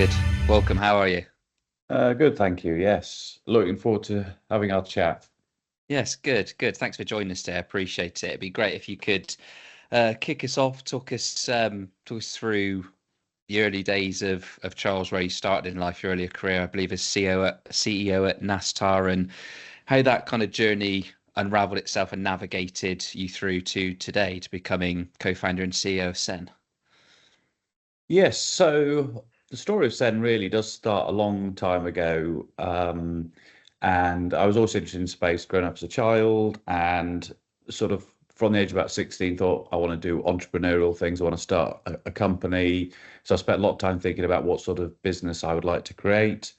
David. Welcome. How are you? Good, thank you. Yes, looking forward to having our chat. Yes, good, good. Thanks for joining us today. I appreciate it. It'd be great if you could kick us off, talk us through the early days of Charles, where you started in life, your earlier career, I believe, as CEO at NASSTAR, and how that kind of journey unraveled itself and navigated you through to today to becoming co-founder and CEO of Sen. Yes, so the story of Sen really does start a long time ago. And I was also interested in space growing up as a child, and sort of from the age of about 16 thought I want to do entrepreneurial things. I want to start a company. So I spent a lot of time thinking about what sort of business I would like to create.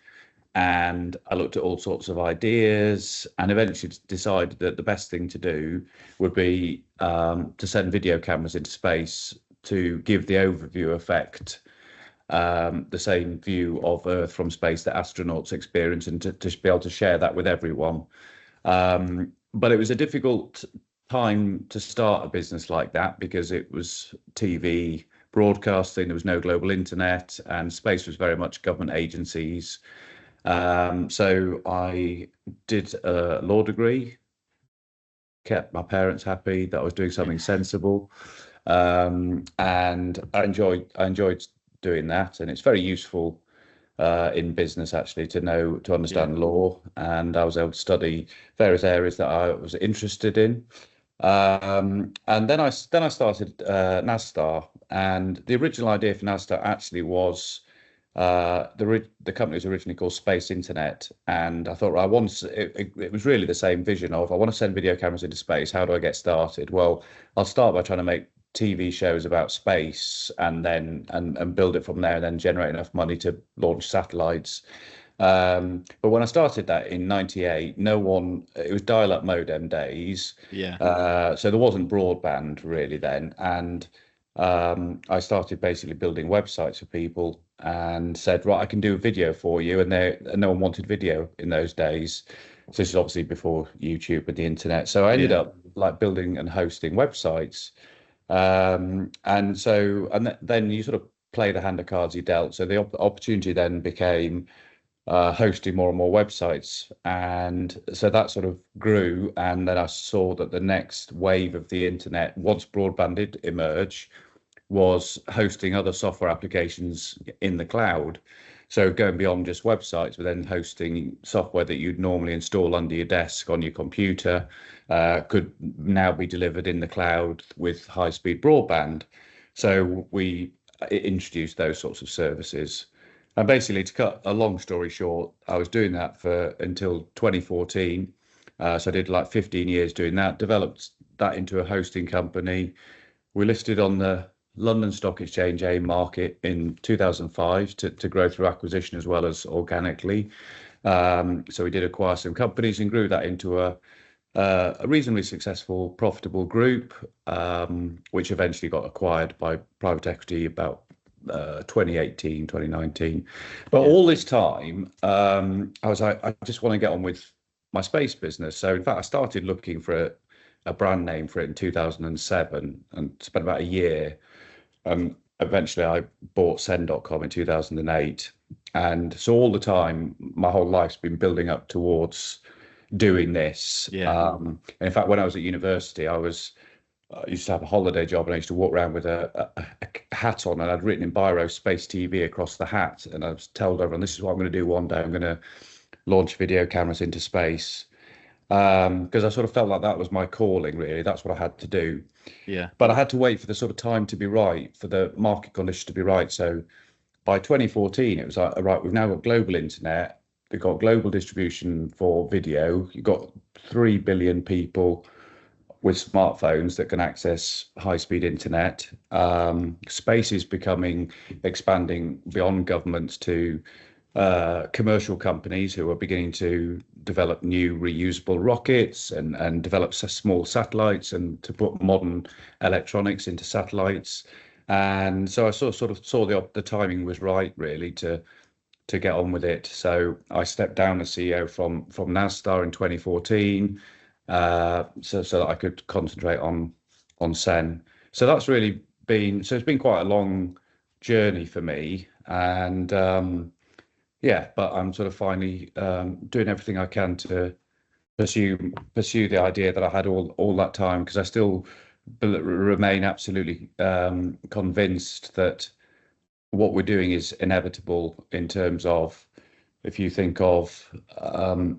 And I looked at all sorts of ideas and eventually decided that the best thing to do would be to send video cameras into space to give the overview effect, the same view of Earth from space that astronauts experience, and to be able to share that with everyone. But it was a difficult time to start a business like that because it was TV broadcasting, there was no global internet, and space was very much government agencies. So I did a law degree, kept my parents happy that I was doing something sensible. And I enjoyed doing that, and it's very useful in business actually to Yeah. understand law. And I was able to study various areas that I was interested in. And then I started NASSTAR, and the original idea for NASSTAR actually was the company was originally called Space Internet, and I thought, right, it was really the same vision of I want to send video cameras into space. How do I get started? Well, I'll start by trying to make TV shows about space, and then and build it from there, and then generate enough money to launch satellites. But when I started that in '98, it was dial-up modem days. Yeah. So there wasn't broadband really then. And I started basically building websites for people and said, right, I can do a video for you. And no one wanted video in those days. So this is obviously before YouTube and the internet. So I ended Yeah. up like building and hosting websites. Then you sort of play the hand of cards you dealt. So the opportunity then became hosting more and more websites. And so that sort of grew. And then I saw that the next wave of the internet, once broadband did emerge, was hosting other software applications in the cloud. So going beyond just websites, but then hosting software that you'd normally install under your desk on your computer could now be delivered in the cloud with high-speed broadband. So we introduced those sorts of services. And basically, to cut a long story short, I was doing that for until 2014. So I did like 15 years doing that, developed that into a hosting company. We listed on the London Stock Exchange AIM market in 2005 to grow through acquisition as well as organically. So we did acquire some companies and grew that into a reasonably successful, profitable group, which eventually got acquired by private equity about 2018, 2019. But Yeah. all this time, I was like, I just want to get on with my space business. So in fact, I started looking for a brand name for it in 2007 and spent about a year. Eventually, I bought Sen.com in 2008. And so all the time, my whole life's been building up towards doing this. Yeah. And in fact, when I was at university, I used to have a holiday job, and I used to walk around with a hat on, and I'd written in biro Space TV across the hat. And I was told everyone, this is what I'm going to do one day. I'm going to launch video cameras into space. Because I sort of felt like that was my calling, really. That's what I had to do. Yeah. But I had to wait for the sort of time to be right, for the market conditions to be right. So by 2014, it was like, all right, we've now got global internet, we've got global distribution for video, you've got 3 billion people with smartphones that can access high-speed internet. Space is expanding beyond governments to commercial companies who are beginning to develop new reusable rockets and develop small satellites and to put modern electronics into satellites. And so I sort of saw the timing was right, really, to get on with it. So I stepped down as CEO from NASSTAR in 2014, so that I could concentrate on Sen. So that's really been so it's been quite a long journey for me. And yeah, but I'm sort of finally doing everything I can to pursue the idea that I had all that time, because I still remain absolutely convinced that what we're doing is inevitable, in terms of, if you think of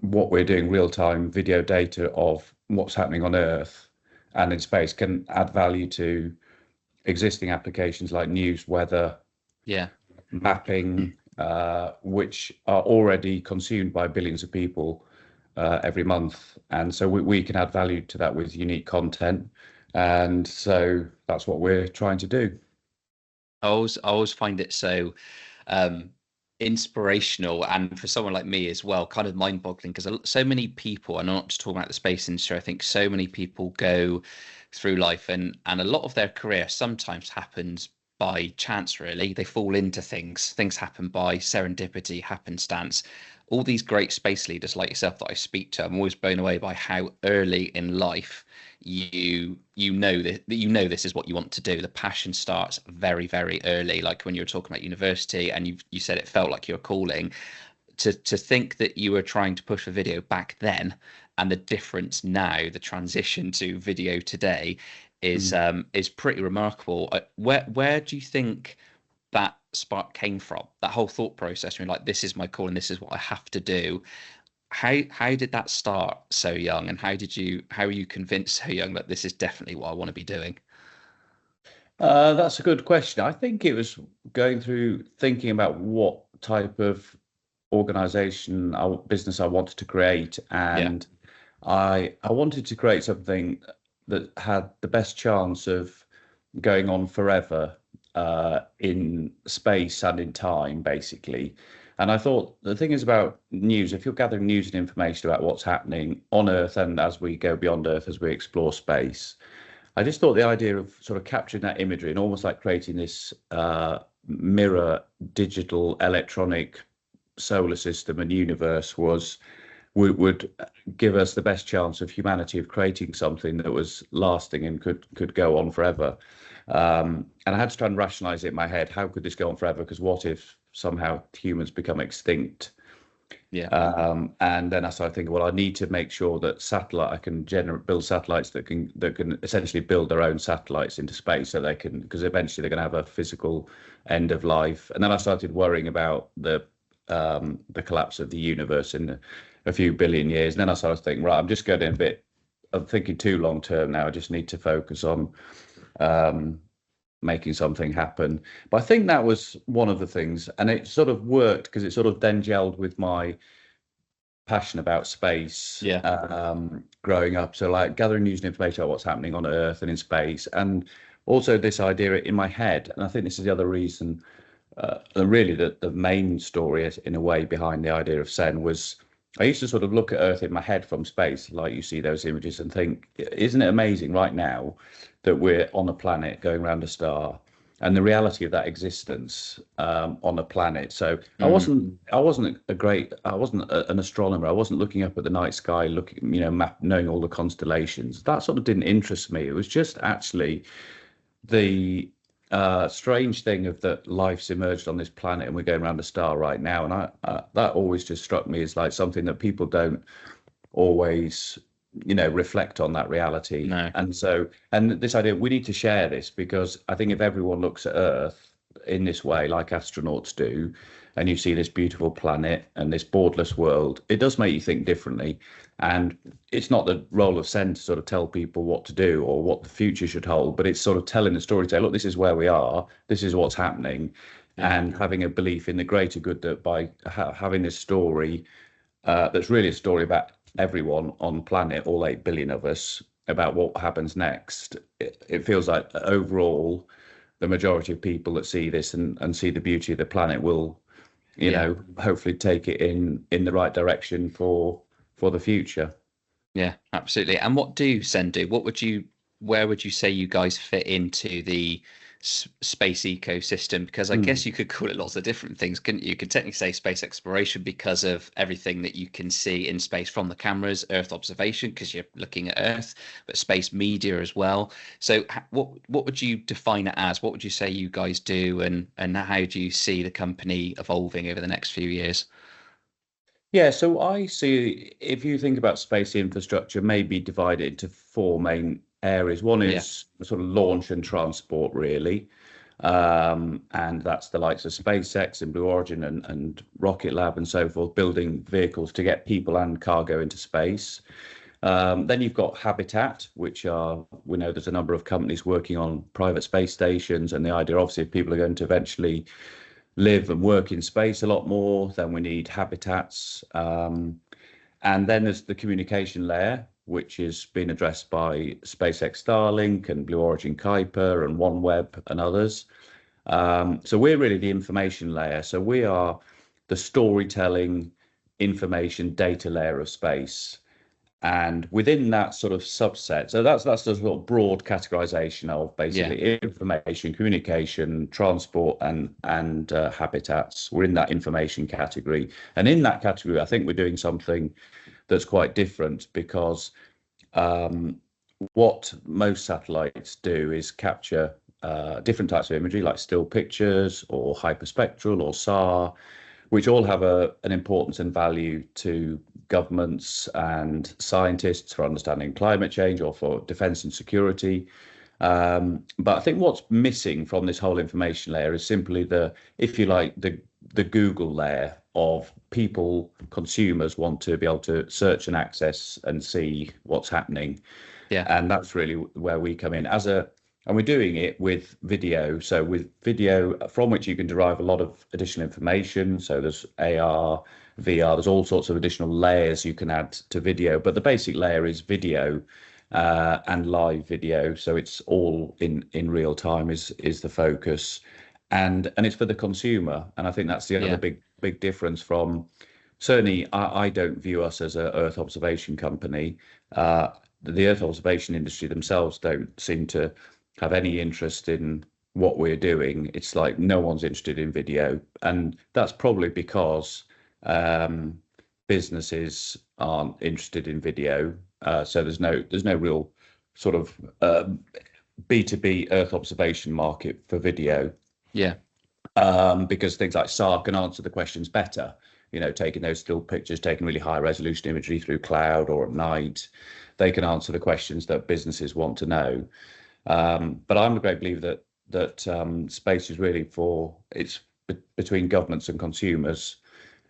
what we're doing, real time video data of what's happening on Earth and in space can add value to existing applications like news, weather, Yeah. mapping, which are already consumed by billions of people every month. And so we can add value to that with unique content. And so that's what we're trying to do. I always find it so um, inspirational, and for someone like me as well, kind of mind-boggling, because so many people, and I'm not just talking about the space industry, I think so many people go through life, and a lot of their career sometimes happens by chance, really. They fall into things happen by serendipity, happenstance. All these great space leaders like yourself that I speak to, I'm always blown away by how early in life you know this is what you want to do. The passion starts very, very early, like when you were talking about university, and you said it felt like your calling. To think that you were trying to push a video back then, and the difference now, the transition to video today, Mm. is pretty remarkable. Where do you think that spark came from? That whole thought process, when you're like, this is my calling, this is what I have to do. How did that start so young, and how were you convinced so young that this is definitely what I want to be doing? That's a good question. I think it was going through thinking about what type of organization, business I wanted to create, Yeah. and I wanted to create something that had the best chance of going on forever in space and in time, basically. And I thought the thing is about news, if you're gathering news and information about what's happening on Earth and as we go beyond Earth, as we explore space, I just thought the idea of sort of capturing that imagery and almost like creating this mirror digital electronic solar system and universe would give us the best chance of humanity of creating something that was lasting and could go on forever. And I had to try and rationalize it in my head. How could this go on forever? Because what if somehow humans become extinct? Yeah. And then I started thinking, well, I need to make sure that I can build satellites that can essentially build their own satellites into space, so they can, because eventually they're going to have a physical end of life. And then I started worrying about the collapse of the universe in a few billion years. And then I started thinking, right, I'm just getting a bit, I'm thinking too long term now. I just need to focus on um, making something happen. But I think that was one of the things, and it sort of worked because it sort of then gelled with my passion about space Yeah. growing up. So like gathering news and information about what's happening on Earth and in space, and also this idea in my head. And I think this is the other reason, and really the main story in a way behind the idea of Sen was, I used to sort of look at Earth in my head from space, like you see those images, and think, isn't it amazing right now that we're on a planet going around a star, and the reality of that existence on a planet. So Mm. I wasn't an astronomer. I wasn't looking up at the night sky, looking, knowing all the constellations. That sort of didn't interest me. It was just actually the strange thing of that life's emerged on this planet and we're going around a star right now. And that always just struck me as like something that people don't always, reflect on that reality. No. And so, and this idea, we need to share this, because I think if everyone looks at Earth in this way, like astronauts do, and you see this beautiful planet and this borderless world, it does make you think differently. And it's not the role of Sen to sort of tell people what to do or what the future should hold, but it's sort of telling the story, say, look, this is where we are, this is what's happening, Yeah. and having a belief in the greater good that by having this story, that's really a story about everyone on planet, all 8 billion of us, about what happens next. It feels like overall, the majority of people that see this and see the beauty of the planet will, Yeah. hopefully take it in the right direction for the future. Yeah, absolutely. And what do Sen do? Where would you say you guys fit into space ecosystem, because I Mm. guess you could call it lots of different things, couldn't you? You could technically say space exploration because of everything that you can see in space from the cameras, Earth observation because you're looking at Earth, but space media as well. So what would you define it as? What would you say you guys do, and how do you see the company evolving over the next few years? Yeah, so I see if you think about space infrastructure, maybe divided into four main areas. One Yeah, is sort of launch and transport, really. And that's the likes of SpaceX and Blue Origin and Rocket Lab and so forth, building vehicles to get people and cargo into space. Then you've got habitat, which are, we know there's a number of companies working on private space stations. And the idea, obviously, if people are going to eventually live and work in space a lot more, then we need habitats. And then there's the communication layer, which is being addressed by SpaceX Starlink and Blue Origin Kuiper and OneWeb and others. So we're really the information layer. So we are the storytelling, information, data layer of space. And within that sort of subset, so that's the sort of broad categorization of yeah, basically information, communication, transport, and habitats. We're in that information category, and in that category, I think we're doing something that's quite different because um, what most satellites do is capture different types of imagery, like still pictures or hyperspectral or SAR, which all have an importance and value to governments and scientists for understanding climate change or for defense and security. But I think what's missing from this whole information layer is simply if you like, the Google layer of people, consumers want to be able to search and access and see what's happening. yeah, And that's really where we come in and we're doing it with video. So with video from which you can derive a lot of additional information. So there's AR, VR, there's all sorts of additional layers you can add to video, but the basic layer is video and live video. So it's all in real time is the focus, and it's for the consumer. And I think that's the other yeah, big difference from certainly I don't view us as a Earth observation company. The Earth observation industry themselves don't seem to have any interest in what we're doing. It's like no one's interested in video, and that's probably because um, businesses aren't interested in video. So there's no real sort of B2B Earth observation market for video yeah, because things like SAR can answer the questions better. You know, taking those still pictures, taking really high resolution imagery through cloud or at night, they can answer the questions that businesses want to know. But I'm a great believer that space is really between governments and consumers,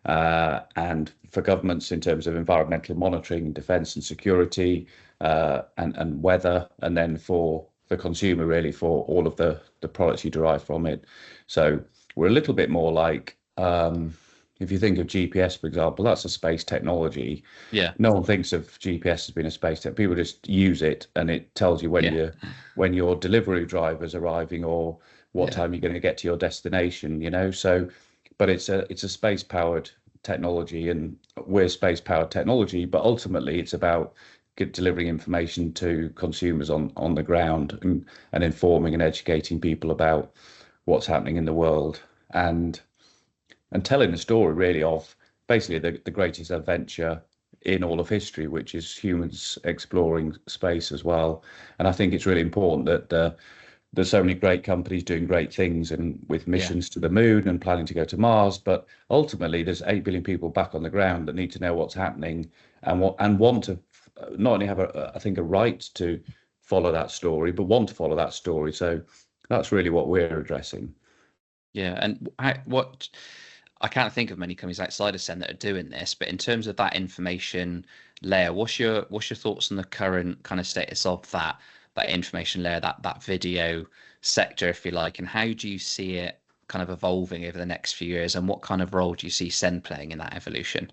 and for governments in terms of environmental monitoring, defence and security, and weather, and then for the consumer really for all of the products you derive from it. So we're a little bit more like if you think of GPS, for example, that's a space technology. yeah, No one thinks of GPS as being a space tech. People just use it, and it tells you yeah, when your delivery driver's arriving or what yeah, time you're going to get to your destination. You know, so but it's a space powered technology, and we're space powered technology. But ultimately, it's about delivering information to consumers on the ground and informing and educating people about what's happening in the world and and telling the story really of basically the greatest adventure in all of history, which is humans exploring space as well. And I think it's really important that there's so many great companies doing great things and with yeah, missions to the moon and planning to go to Mars. But ultimately, there's 8 billion people back on the ground that need to know what's happening and want to not only have I think a right to follow that story, but want to follow that story. So that's really what we're addressing. yeah. And what I can't think of many companies outside of Sen that are doing this, but in terms of that information layer, what's your thoughts on the current kind of status of that information layer, that video sector, if you like, and how do you see it kind of evolving over the next few years, and what kind of role do you see Sen playing in that evolution?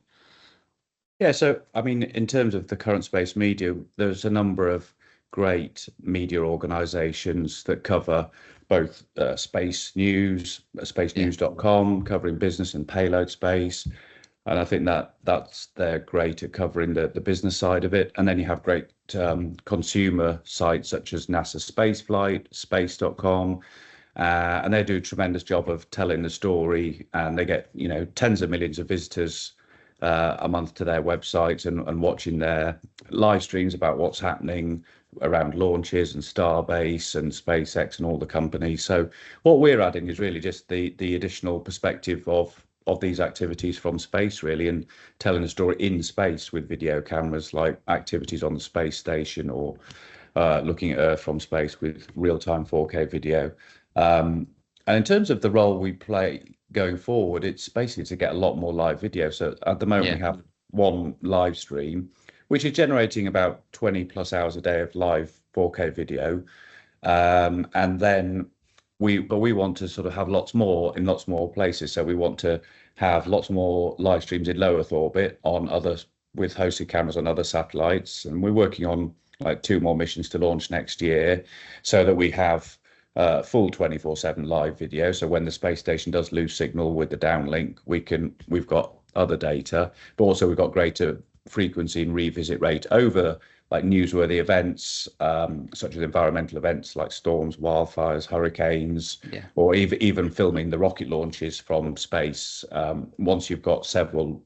Yeah, so I mean, in terms of the current space media, there's a number of great media organizations that cover both space news, Yeah, spacenews.com, covering business and payload space. And I think they're great at covering the business side of it. And then you have great consumer sites such as NASA Spaceflight, space.com, And they do a tremendous job of telling the story, and they get, tens of millions of visitors a month to their websites, and watching their live streams about what's happening around launches and Starbase and SpaceX and all the companies. So what we're adding is really just the additional perspective of these activities from space, really, and telling the story in space with video cameras, like activities on the space station, or looking at Earth from space with real-time 4K video. And in terms of the role we play going forward, it's basically to get a lot more live video. So at the moment, we have one live stream, which is generating about 20 plus hours a day of live 4K video. And then we want to sort of have lots more in lots more places. So we want to have lots more live streams in low Earth orbit with hosted cameras on other satellites. And we're working on like 2 more missions to launch next year, so that we have full 24/7 live video. So when the space station does lose signal with the downlink, we've got other data, but also we've got greater frequency and revisit rate over like newsworthy events, such as environmental events like storms, wildfires, hurricanes, or even filming the rocket launches from space. Once you've got several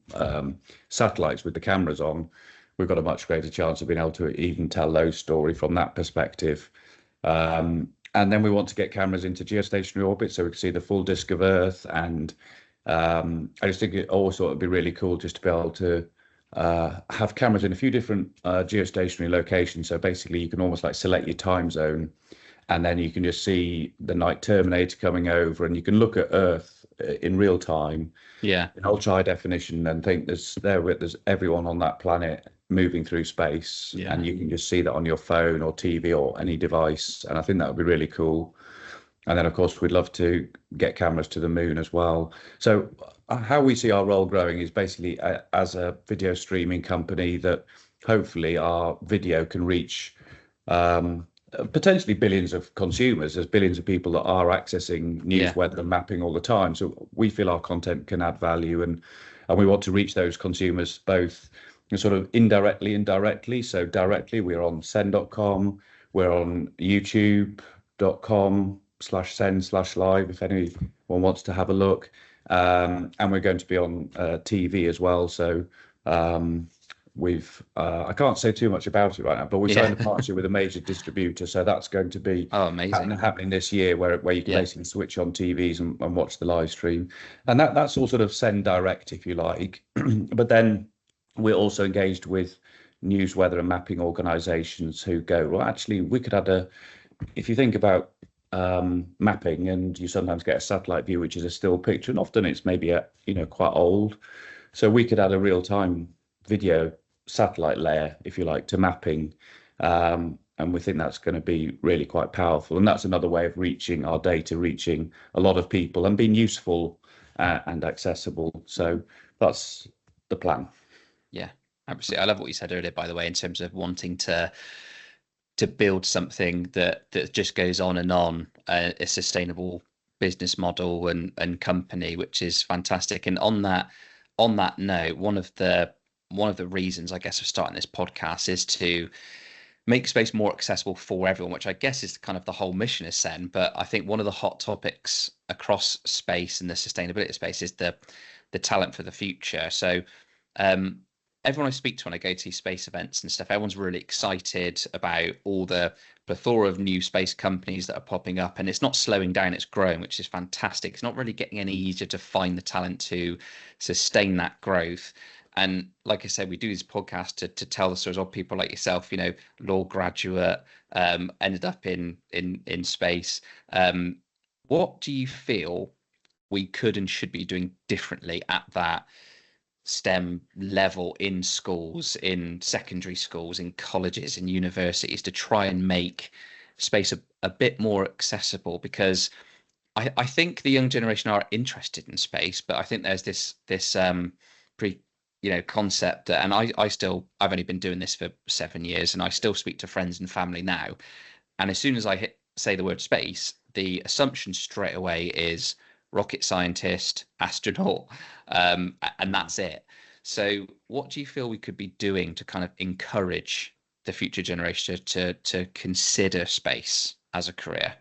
satellites with the cameras on, we've got a much greater chance of being able to even tell those stories from that perspective. And then we want to get cameras into geostationary orbit so we can see the full disk of Earth. And I just think it also would be really cool just to be able to have cameras in a few different geostationary locations. So basically you can almost like select your time zone, and then you can just see the night terminator coming over, and you can look at Earth in real time, in ultra high definition, and think there's everyone on that planet moving through space, and you can just see that on your phone or TV or any device. And I think that would be really cool. And then of course we'd love to get cameras to the moon as well. So how we see our role growing is basically as a video streaming company, that hopefully our video can reach potentially billions of consumers. There's billions of people that are accessing news, weather, and mapping all the time. So we feel our content can add value, and we want to reach those consumers both sort of indirectly and directly. So directly, we're on send.com, we're on youtube.com/send/live if anyone wants to have a look. And we're going to be on TV as well. So I can't say too much about it right now, but we've signed a partnership with a major distributor, so that's going to be happening this year, where you can basically switch on TVs and watch the live stream. And that's all sort of send direct, if you like. But then we're also engaged with news, weather, and mapping organizations who go, well, actually we could add if you think about mapping, and you sometimes get a satellite view which is a still picture, and often it's maybe quite old, so we could add a real-time video satellite layer, if you like, to mapping, and we think that's going to be really quite powerful. And that's another way of reaching our data, reaching a lot of people, and being useful and accessible. So that's the plan. Yeah, absolutely. I love what you said earlier, by the way, in terms of wanting to build something that just goes on and on, a sustainable business model and company, which is fantastic. And on that note, one of the reasons, I guess, of starting this podcast is to make space more accessible for everyone, which I guess is kind of the whole mission of Sen. But I think one of the hot topics across space and the sustainability space is the talent for the future. So everyone I speak to when I go to space events and stuff, everyone's really excited about all the plethora of new space companies that are popping up, and it's not slowing down, it's growing, which is fantastic. It's not really getting any easier to find the talent to sustain that growth. And like I said, we do this podcast to tell the stories of people like yourself, law graduate, ended up in space. What do you feel we could and should be doing differently at that STEM level in schools, in secondary schools, in colleges, in universities, to try and make space a bit more accessible? Because I think the young generation are interested in space, but I think there's this concept, and I've only been doing this for 7 years, and I still speak to friends and family now, and as soon as I say the word space, the assumption straight away is rocket scientist, astronaut, and that's it. So what do you feel we could be doing to kind of encourage the future generation to consider space as a career?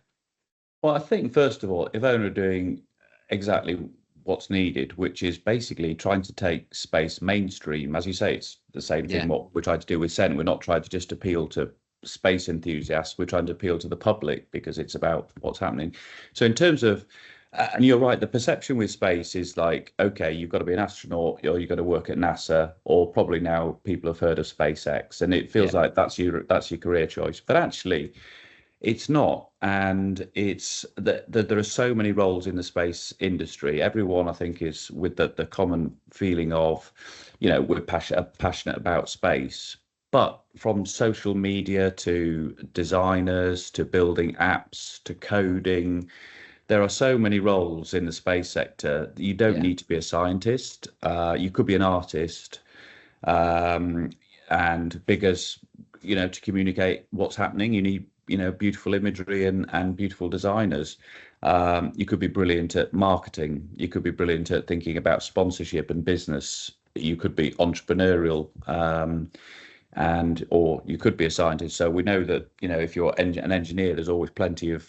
Well, I think first of all, EVONA are doing exactly what's needed, which is basically trying to take space mainstream. As you say, it's the same Yeah, thing what we're trying to do with Sen. We're not trying to just appeal to space enthusiasts. We're trying to appeal to the public because it's about what's happening. So in terms of, and you're right, the perception with space is like, okay, you've got to be an astronaut or you've got to work at NASA, or probably now people have heard of SpaceX, and it feels yeah, like that's your career choice. But actually, it's not, and it's that there are so many roles in the space industry. Everyone, I think, is with the common feeling of, we're passionate about space. But from social media to designers to building apps to coding, there are so many roles in the space sector. You don't yeah, need to be a scientist. You could be an artist, um, and bigger, to communicate what's happening, you need, beautiful imagery and beautiful designers. You could be brilliant at marketing. You could be brilliant at thinking about sponsorship and business. You could be entrepreneurial, and or you could be a scientist. So we know that, if you're an engineer, there's always plenty of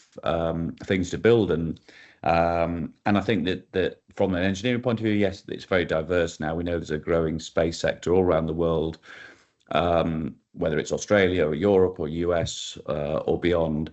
things to build, and I think that from an engineering point of view, yes, it's very diverse now. We know there's a growing space sector all around the world, whether it's Australia or Europe or US, or beyond,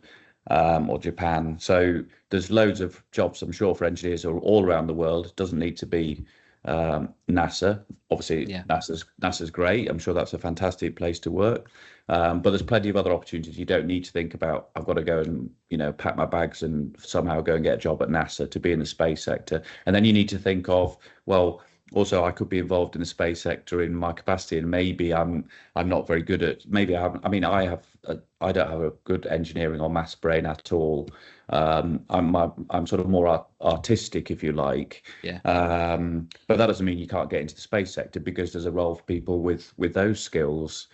or Japan. So there's loads of jobs, I'm sure, for engineers all around the world. It doesn't need to be NASA. Obviously, yeah, NASA's great. I'm sure that's a fantastic place to work. But there's plenty of other opportunities. You don't need to think about, I've got to go and, pack my bags and somehow go and get a job at NASA to be in the space sector. And then you need to think of, well, also I could be involved in the space sector in my capacity, and maybe I'm not very good at, maybe I mean, I don't have a good engineering or maths brain at all. I'm sort of more artistic, if you like. yeah, But that doesn't mean you can't get into the space sector, because there's a role for people with those skills.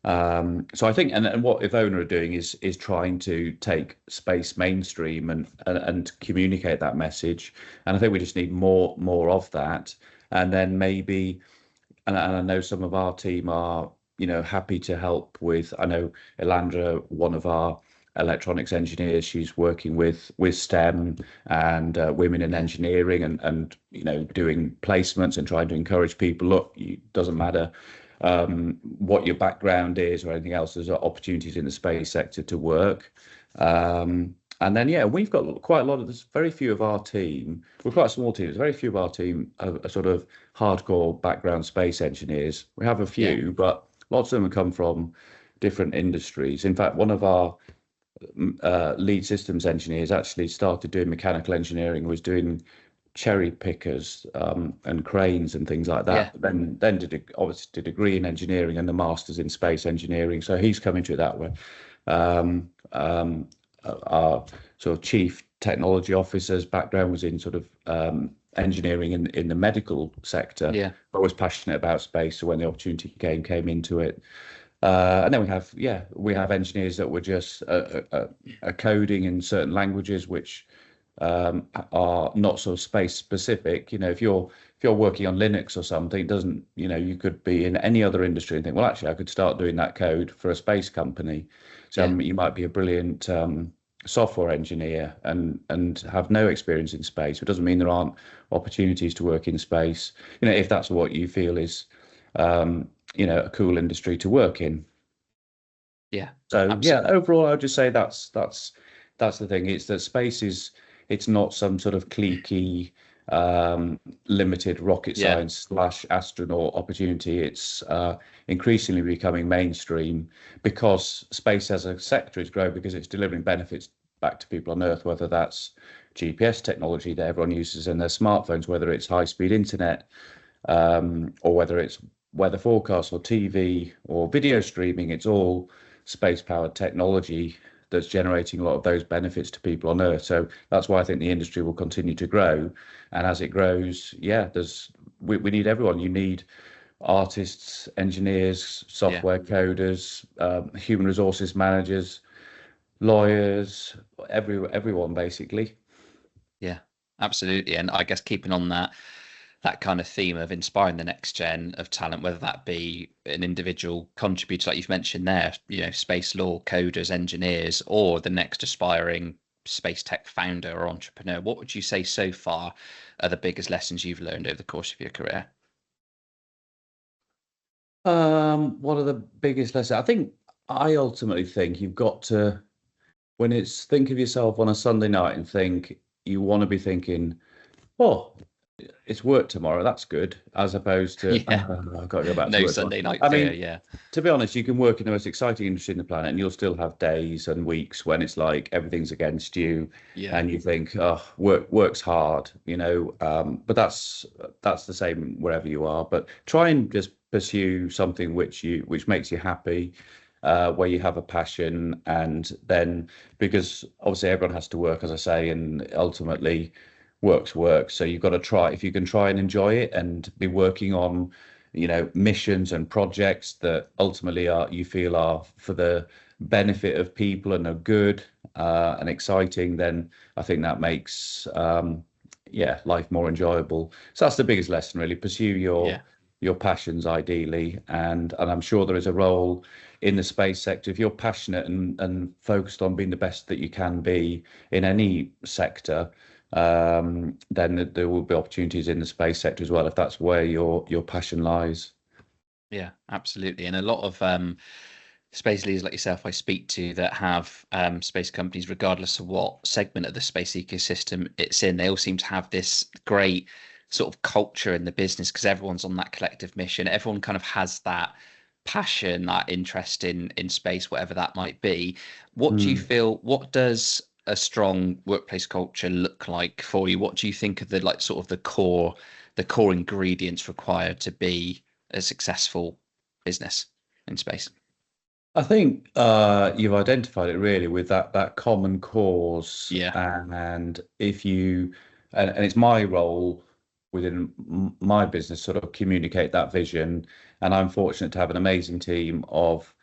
So I think, and what EVONA are doing is trying to take space mainstream and communicate that message. And I think we just need more of that. And then maybe, and I know some of our team are, happy to help with. I know Elandra, one of our electronics engineers, she's working with STEM and women in yeah, engineering, and doing placements and trying to encourage people. Look, it doesn't matter what your background is or anything else. There's opportunities in the space sector to work. And then, yeah, we've got quite a lot of, there's very few of our team, we're quite a small team, there's very few of our team are sort of hardcore background space engineers. We have a yeah, few, but lots of them come from different industries. In fact, one of our lead systems engineers actually started doing mechanical engineering, was doing cherry pickers, and cranes and things like yeah, that. But then obviously did a degree in engineering and the masters in space engineering. So he's come into it that way. Um, our sort of chief technology officer's background was in sort of engineering in the medical sector, yeah, but was passionate about space. So when the opportunity came into it. And then we have engineers that were just coding in certain languages, which are not sort of space specific. If you're working on Linux or something, it doesn't, you could be in any other industry and think, well, actually, I could start doing that code for a space company. So yeah, you might be a brilliant software engineer and have no experience in space. It doesn't mean there aren't opportunities to work in space. If that's what you feel is, a cool industry to work in. yeah, So yeah, absolutely. overall, I would just say that's the thing. It's that space is, it's not some sort of cliquey, limited rocket Yeah, science slash astronaut opportunity. It's increasingly becoming mainstream, because space as a sector is growing, because it's delivering benefits back to people on Earth, whether that's GPS technology that everyone uses in their smartphones, whether it's high-speed internet, or whether it's weather forecasts or TV or video streaming. It's all space-powered technology that's generating a lot of those benefits to people on Earth. So that's why I think the industry will continue to grow. And as it grows, yeah, we need everyone. You need artists, engineers, yeah, software coders, human resources managers, lawyers, everyone basically. yeah, absolutely. And I guess keeping on that kind of theme of inspiring the next gen of talent, whether that be an individual contributor like you've mentioned there, space law coders, engineers, or the next aspiring space tech founder or entrepreneur, what would you say so far are the biggest lessons you've learned over the course of your career? What are the biggest lessons? I ultimately think you've got to, when it's think of yourself on a Sunday night and think you want to be thinking, oh, it's work tomorrow. That's good, as opposed to Yeah. I've got to go back to No work tomorrow. Sunday night I fear. mean, Yeah. to be honest, you can work in the most exciting industry in the planet, and you'll still have days and weeks when it's like everything's against you, Yeah. and you think, oh, work's hard, you know. But that's the same wherever you are. But try and just pursue something which makes you happy. Where you have a passion, and then because obviously everyone has to work, as I say, and ultimately work's work. So you've got to try, if you can try and enjoy it and be working on, you know, missions and projects that ultimately are, you feel are for the benefit of people and are good and exciting, then I think that makes yeah, life more enjoyable. So that's the biggest lesson, really. Pursue Yeah. your passions ideally, and I'm sure there is a role in the space sector if you're passionate and focused on being the best that you can be in any sector. Then there will be opportunities in the space sector as well if that's where your passion lies. Yeah, absolutely. And a lot of space leaders like yourself I speak to that have space companies, regardless of what segment of the space ecosystem it's in, they all seem to have this great sort of culture in the business because everyone's on that collective mission. Everyone kind of has that passion, that interest in space, whatever that might be. What do you Mm. feel, what does a strong workplace culture look like for you? What do you think of the like sort of the core ingredients required to be a successful business in space? I think you've identified it really with that common cause, Yeah, and if you and it's my role within my business sort of communicate that vision, and I'm fortunate to have an amazing team of,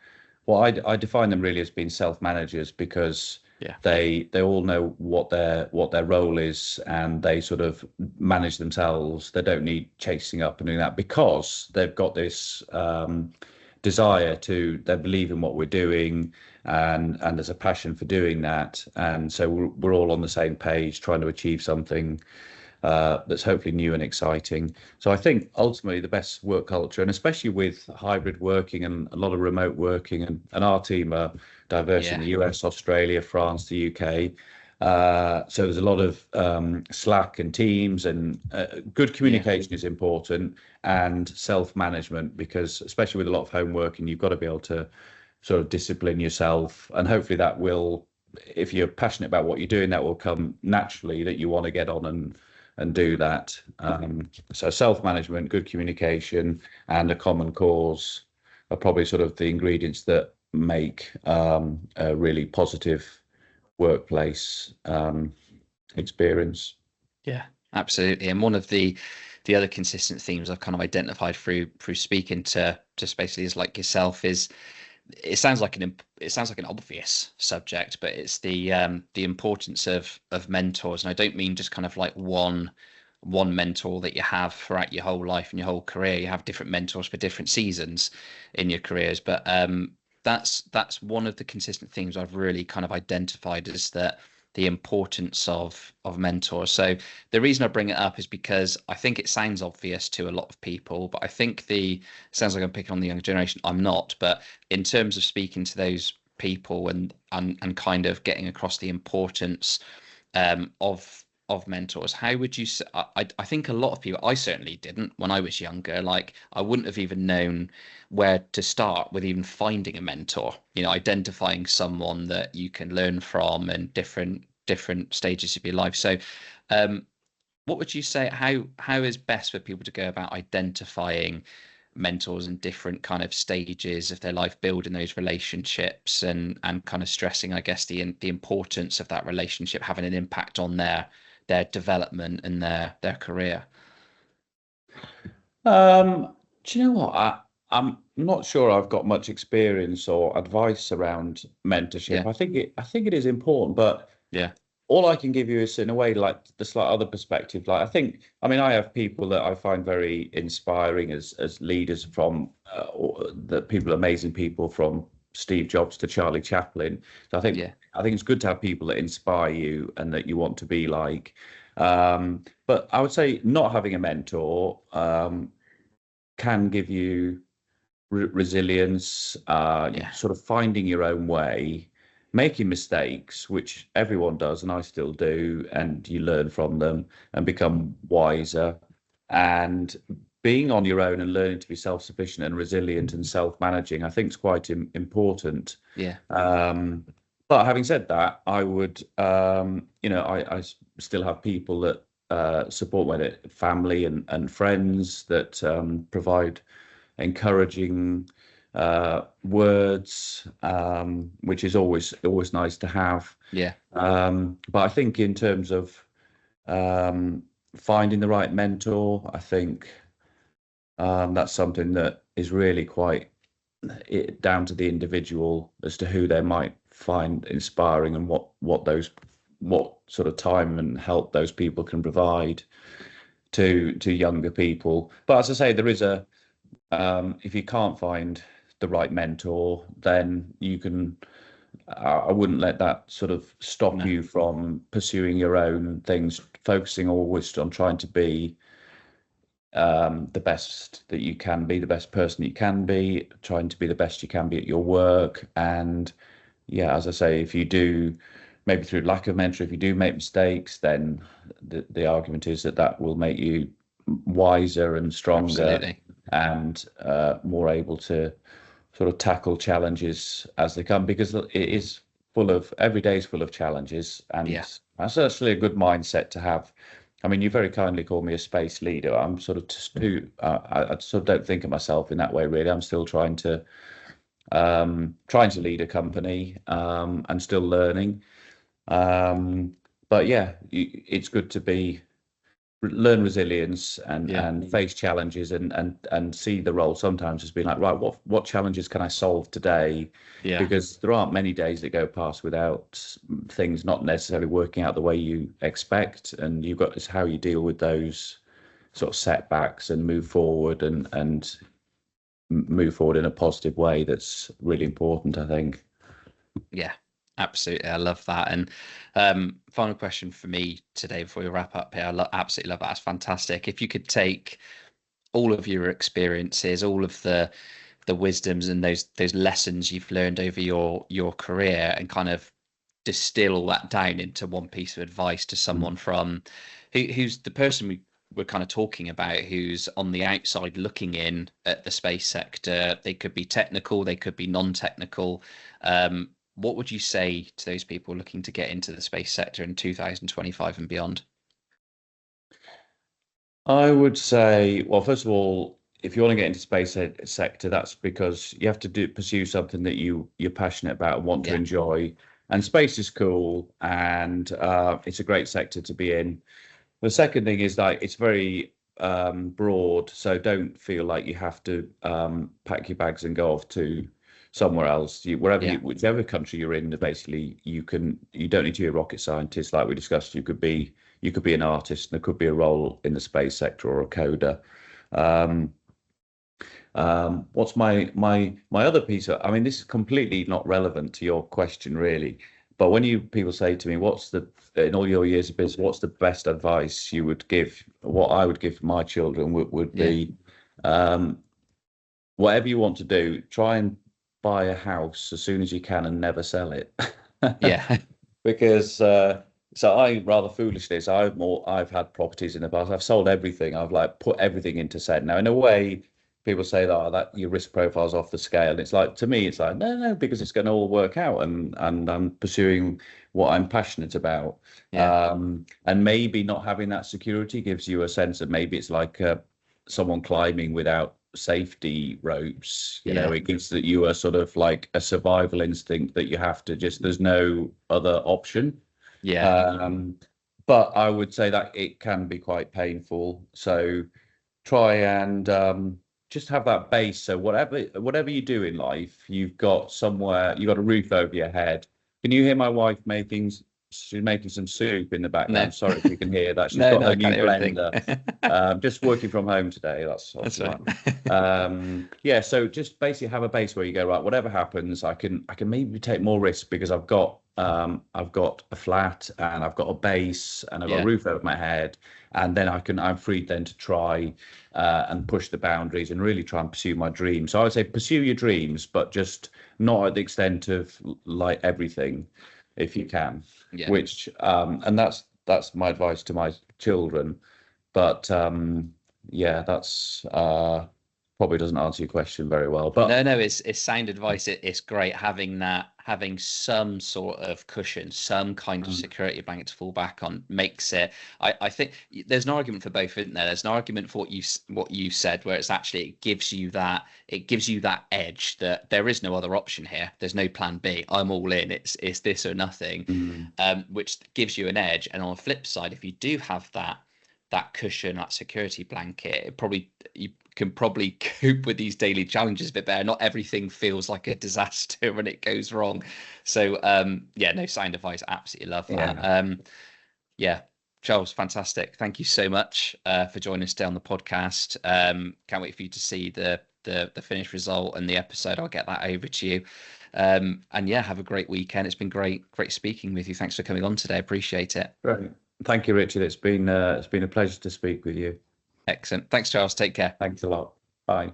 well, I define them really as being self-managers because yeah, they all know what their role is, and they sort of manage themselves. They don't need chasing up and doing that because they've got this desire to, they believe in what we're doing, and there's a passion for doing that, and so we're all on the same page trying to achieve something that's hopefully new and exciting. So I think ultimately the best work culture, and especially with hybrid working and a lot of remote working, and our team are diverse in yeah, the US, Australia, France, the UK. So there's a lot of Slack and Teams, and good yeah, communication is important, and self-management, because especially with a lot of home working, you've got to be able to sort of discipline yourself, and hopefully that will, if you're passionate about what you're doing, that will come naturally that you want to get on and do that. So self-management, good communication, and a common cause are probably sort of the ingredients that make a really positive workplace experience. yeah, absolutely. And one of the other consistent themes I've kind of identified through speaking to space leaders like yourself is it sounds like an obvious subject, but it's the importance of mentors. And I don't mean just kind of like one mentor that you have throughout your whole life and your whole career. You have different mentors for different seasons in your careers, but that's one of the consistent themes I've really kind of identified is that the importance of mentors. So the reason I bring it up is because I think it sounds obvious to a lot of people, but I think the sounds like I'm picking on the younger generation. I'm not, but in terms of speaking to those people and kind of getting across the importance of mentors, how would you I think a lot of people, I certainly didn't when I was younger, like I wouldn't have even known where to start with even finding a mentor, you know, identifying someone that you can learn from and different stages of your life. So what would you say, how is best for people to go about identifying mentors in different kind of stages of their life, building those relationships and kind of stressing, I guess, the importance of that relationship having an impact on their development and their career? Do you know what? I'm not sure I've got much experience or advice around mentorship. Yeah, I think it is important, but yeah, all I can give you is in a way like the slight other perspective. Like I mean, I have people that I find very inspiring as leaders from the people, amazing people from Steve Jobs to Charlie Chaplin. So I think yeah, I think it's good to have people that inspire you and that you want to be like. But I would say not having a mentor can give you resilience, Yeah. sort of finding your own way, making mistakes, which everyone does, and I still do, and you learn from them and become wiser. And being on your own and learning to be self-sufficient and resilient and self-managing, I think is quite important. Yeah. But having said that, I would, I still have people that support my family and friends that provide encouraging words, which is always nice to have. Yeah. But I think in terms of finding the right mentor, I think that's something that is really quite down to the individual as to who they might find inspiring and what sort of time and help those people can provide to younger people. But as I say, there is if you can't find the right mentor, then you can. I wouldn't let that sort of stop No. you from pursuing your own things, focusing always on trying to be the best that you can be, the best person you can be, trying to be the best you can be at your work. And yeah, as I say, if you do, maybe through lack of mentor, if you do make mistakes, then the argument is that that will make you wiser and stronger Absolutely. and more able to sort of tackle challenges as they come, because it is full of every day is full of challenges, and Yeah. that's actually a good mindset to have. I mean, you very kindly call me a space leader. I'm sort of too, I sort of don't think of myself in that way, really. I'm still trying to lead a company, and still learning. But yeah, it's good to learn resilience and Yeah. face challenges and see the role sometimes as being like, right, what challenges can I solve today? Yeah. Because there aren't many days that go past without things not necessarily working out the way you expect, and you've got is how you deal with those sort of setbacks and move forward and move forward in a positive way. That's really important, I think. Yeah, absolutely. I love that. And final question for me today before we wrap up here. Absolutely love that. It's fantastic. If you could take all of your experiences, all of the wisdoms and those lessons you've learned over your career, and kind of distill all that down into one piece of advice to someone from who's the person we're kind of talking about, who's on the outside looking in at the space sector. They could be technical, they could be non-technical. What would you say to those people looking to get into the space sector in 2025 and beyond? I would say, well, first of all, if you want to get into space sector, that's because you have to pursue something that you're passionate about and want to Yeah. enjoy. And space is cool, and it's a great sector to be in. The second thing is that it's very broad, so don't feel like you have to pack your bags and go off to somewhere else. Yeah. Whichever country you're in, basically you don't need to be a rocket scientist, like we discussed. You could be an artist, and there could be a role in the space sector or a coder. Um, what's my other piece of, I mean, this is completely not relevant to your question, really. But when people say to me, in all your years of business, what's the best advice you would give? What I would give my children would be, whatever you want to do, try and buy a house as soon as you can and never sell it. Yeah. Because so I rather foolishly, so I've had properties in the past. I've sold everything. I've like put everything into set. Now, in a way, people say that, oh, that your risk profile's off the scale. And it's like, to me, it's like, no, because it's going to all work out, and I'm pursuing what I'm passionate about. Yeah. And maybe not having that security gives you a sense of, maybe it's like someone climbing without safety ropes. Yeah. It gives that you are sort of like a survival instinct that you have to there's no other option. Yeah. But I would say that it can be quite painful. So try and just have that base. So whatever you do in life, you've got a roof over your head. Can you hear my wife making She's making some soup in the No, background. Sorry if you can hear that. She's no, got no, her I new can't hear anything. blender. Just working from home today. That's why. right. Yeah, so just basically have a base where you go, right, whatever happens, I can maybe take more risks because I've got a flat and I've got a base and I've got a Yeah, roof over my head, and then I'm free then to try and push the boundaries and really try and pursue my dreams. So I would say pursue your dreams, but just not at the extent of like everything, if you can. yeah. Which and that's my advice to my children. But yeah, that's probably doesn't answer your question very well. But No, no, it's sound advice. It's great having that, having some sort of cushion, some kind of security blanket to fall back on makes it. I think there's an argument for both, isn't there? There's an argument for what you said, where it's actually it gives you that edge that there is no other option here. There's no plan B. I'm all in. It's this or nothing, which gives you an edge. And on the flip side, if you do have that cushion, that security blanket, you can probably cope with these daily challenges a bit better. Not everything feels like a disaster when it goes wrong. So yeah, no, sound advice, absolutely love that. yeah, Yeah, Charles, fantastic. Thank you so much for joining us today on the podcast. Can't wait for you to see the finished result and the episode. I'll get that over to you. And yeah, have a great weekend. It's been great speaking with you. Thanks for coming on today. Appreciate it. great. Thank you, Richard. It's been a pleasure to speak with you. Excellent. Thanks, Charles. Take care. Thanks a lot. Bye.